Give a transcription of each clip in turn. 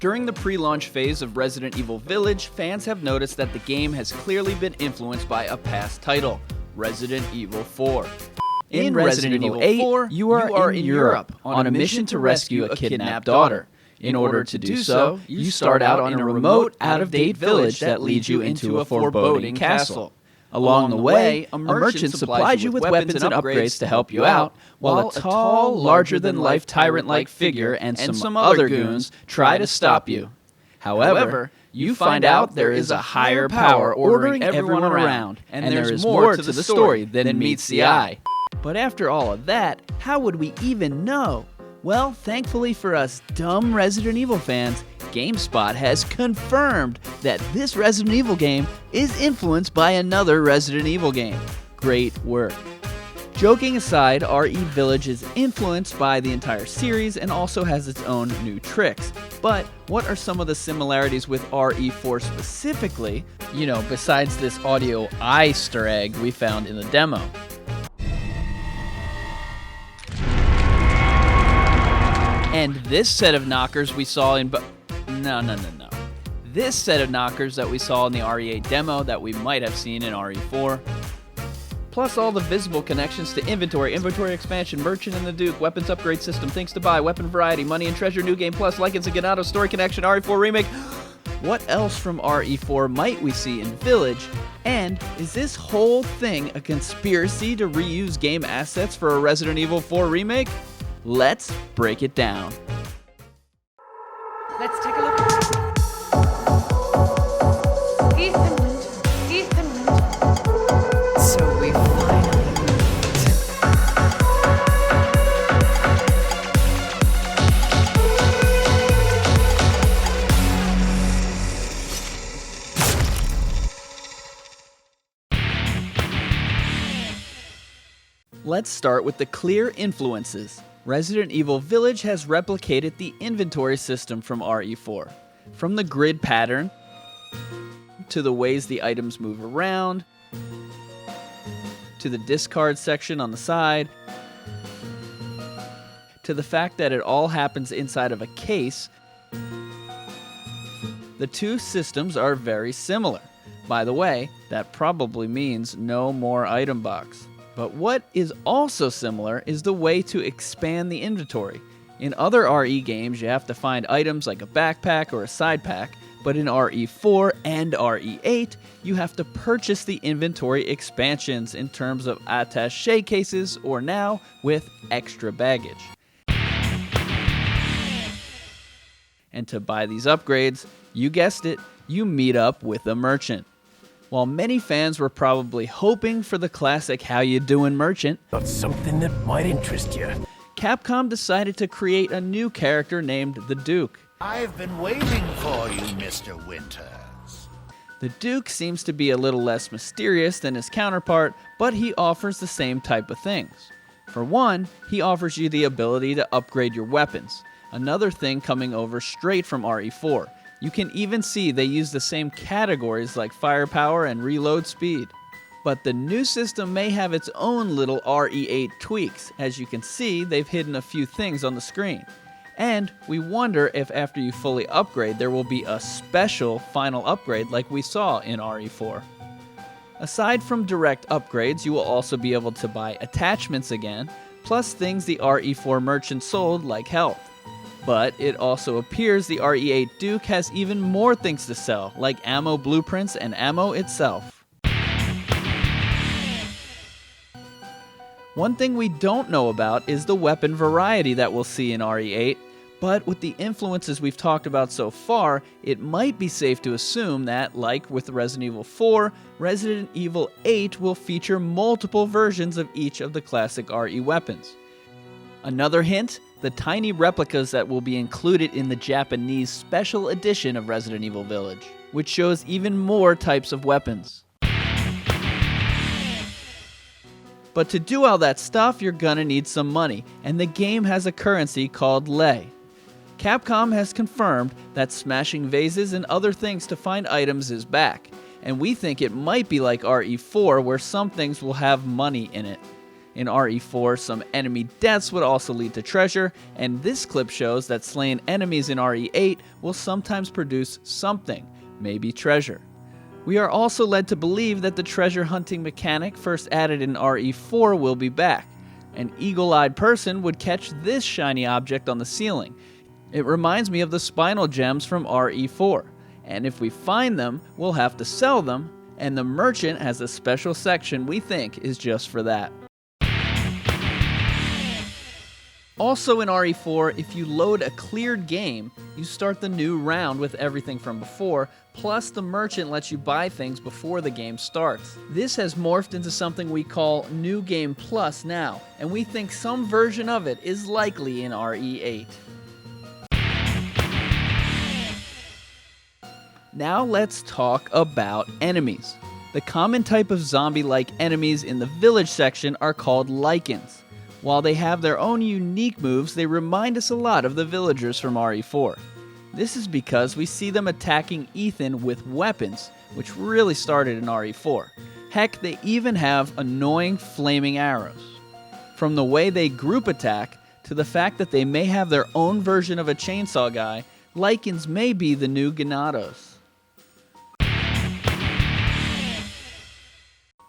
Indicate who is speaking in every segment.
Speaker 1: During the pre-launch phase of Resident Evil Village, fans have noticed that the game has clearly been influenced by a past title, Resident Evil 4. In Resident Evil 8, you are in Europe on a mission to rescue a kidnapped daughter. In order to do so, you start out in a remote, out-of-date village that leads you into a foreboding castle. Along the way, a merchant supplies you with weapons and upgrades to help you out, while a tall, larger-than-life tyrant-like figure and some other goons try to stop you. However, you find out there is a higher power ordering everyone around, and there is more to the story than meets the eye. But after all of that, how would we even know? Well, thankfully for us dumb Resident Evil fans, GameSpot has confirmed that this Resident Evil game is influenced by another Resident Evil game. Great work. Joking aside, RE Village is influenced by the entire series and also has its own new tricks. But what are some of the similarities with RE4 specifically, besides this audio Easter egg we found in the demo? And this set of knockers we saw in No. This set of knockers that we saw in the RE8 demo that we might have seen in RE4. Plus all the visible connections to inventory expansion, merchant and the Duke, weapons upgrade system, things to buy, weapon variety, money and treasure, new game plus, Lycans Ganados, story connection, RE4 Remake. What else from RE4 might we see in Village? And is this whole thing a conspiracy to reuse game assets for a Resident Evil 4 remake? Let's break it down.
Speaker 2: Let's take a look at it. Ethan. So we finally meet.
Speaker 1: Let's start with the clear influences. Resident Evil Village has replicated the inventory system from RE4. From the grid pattern, to the ways the items move around, to the discard section on the side, to the fact that it all happens inside of a case, the two systems are very similar. By the way, that probably means no more item box. But what is also similar is the way to expand the inventory. In other RE games, you have to find items like a backpack or a side pack, but in RE4 and RE8, you have to purchase the inventory expansions in terms of attaché cases or now with extra baggage. And to buy these upgrades, you guessed it, you meet up with a merchant. While many fans were probably hoping for the classic How You Doin' merchant,
Speaker 3: but something that might interest you,
Speaker 1: Capcom decided to create a new character named the Duke.
Speaker 4: I've been waiting for you, Mr. Winters.
Speaker 1: The Duke seems to be a little less mysterious than his counterpart, but he offers the same type of things. For one, he offers you the ability to upgrade your weapons, another thing coming over straight from RE4. You can even see they use the same categories like firepower and reload speed. But the new system may have its own little RE8 tweaks. As you can see, they've hidden a few things on the screen. And we wonder if after you fully upgrade, there will be a special final upgrade like we saw in RE4. Aside from direct upgrades, you will also be able to buy attachments again, plus things the RE4 merchant sold like health. But it also appears the RE8 Duke has even more things to sell, like ammo blueprints and ammo itself. One thing we don't know about is the weapon variety that we'll see in RE8, but with the influences we've talked about so far, it might be safe to assume that, like with Resident Evil 4, Resident Evil 8 will feature multiple versions of each of the classic RE weapons. Another hint? The tiny replicas that will be included in the Japanese special edition of Resident Evil Village, which shows even more types of weapons. But to do all that stuff, you're gonna need some money, and the game has a currency called Lei. Capcom has confirmed that smashing vases and other things to find items is back, and we think it might be like RE4 where some things will have money in it. In RE4, some enemy deaths would also lead to treasure, and this clip shows that slaying enemies in RE8 will sometimes produce something, maybe treasure. We are also led to believe that the treasure hunting mechanic first added in RE4 will be back. An eagle-eyed person would catch this shiny object on the ceiling. It reminds me of the spinal gems from RE4, and if we find them, we'll have to sell them, and the merchant has a special section we think is just for that. Also in RE4, if you load a cleared game, you start the new round with everything from before, plus the merchant lets you buy things before the game starts. This has morphed into something we call New Game Plus now, and we think some version of it is likely in RE8. Now let's talk about enemies. The common type of zombie-like enemies in the village section are called Lycans. While they have their own unique moves, they remind us a lot of the villagers from RE4. This is because we see them attacking Ethan with weapons, which really started in RE4. Heck, they even have annoying flaming arrows. From the way they group attack, to the fact that they may have their own version of a chainsaw guy, Lycans may be the new Ganados.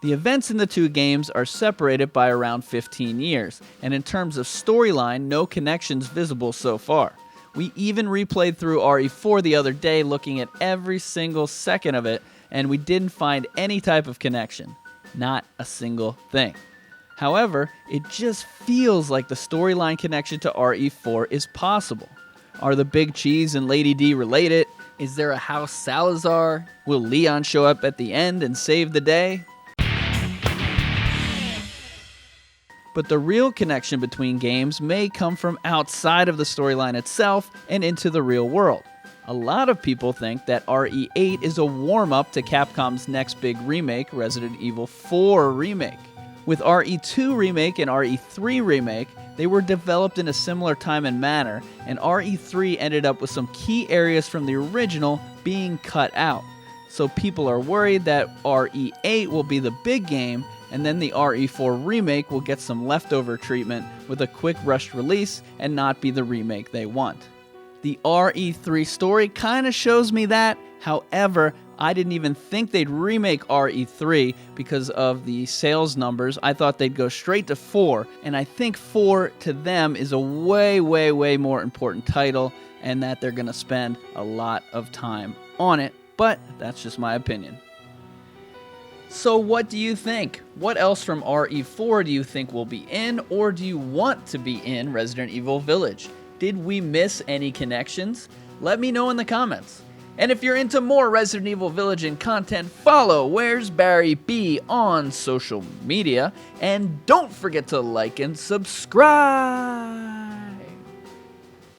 Speaker 1: The events in the two games are separated by around 15 years, and in terms of storyline, no connections visible so far. We even replayed through RE4 the other day looking at every single second of it, and we didn't find any type of connection. Not a single thing. However, it just feels like the storyline connection to RE4 is possible. Are the Big Cheese and Lady D related? Is there a House Salazar? Will Leon show up at the end and save the day? But the real connection between games may come from outside of the storyline itself and into the real world. A lot of people think that RE8 is a warm-up to Capcom's next big remake, Resident Evil 4 Remake. With RE2 Remake and RE3 Remake, they were developed in a similar time and manner, and RE3 ended up with some key areas from the original being cut out. So people are worried that RE8 will be the big game, and then the RE4 remake will get some leftover treatment with a quick rushed release and not be the remake they want. The RE3 story kinda shows me that, however, I didn't even think they'd remake RE3 because of the sales numbers. I thought they'd go straight to 4, and I think 4 to them is a way more important title, and that they're gonna spend a lot of time on it, but that's just my opinion. So what do you think? What else from RE4 do you think will be in, or do you want to be in Resident Evil Village? Did we miss any connections? Let me know in the comments. And if you're into more Resident Evil Village and content, follow Where's Barry B on social media, and don't forget to like and subscribe!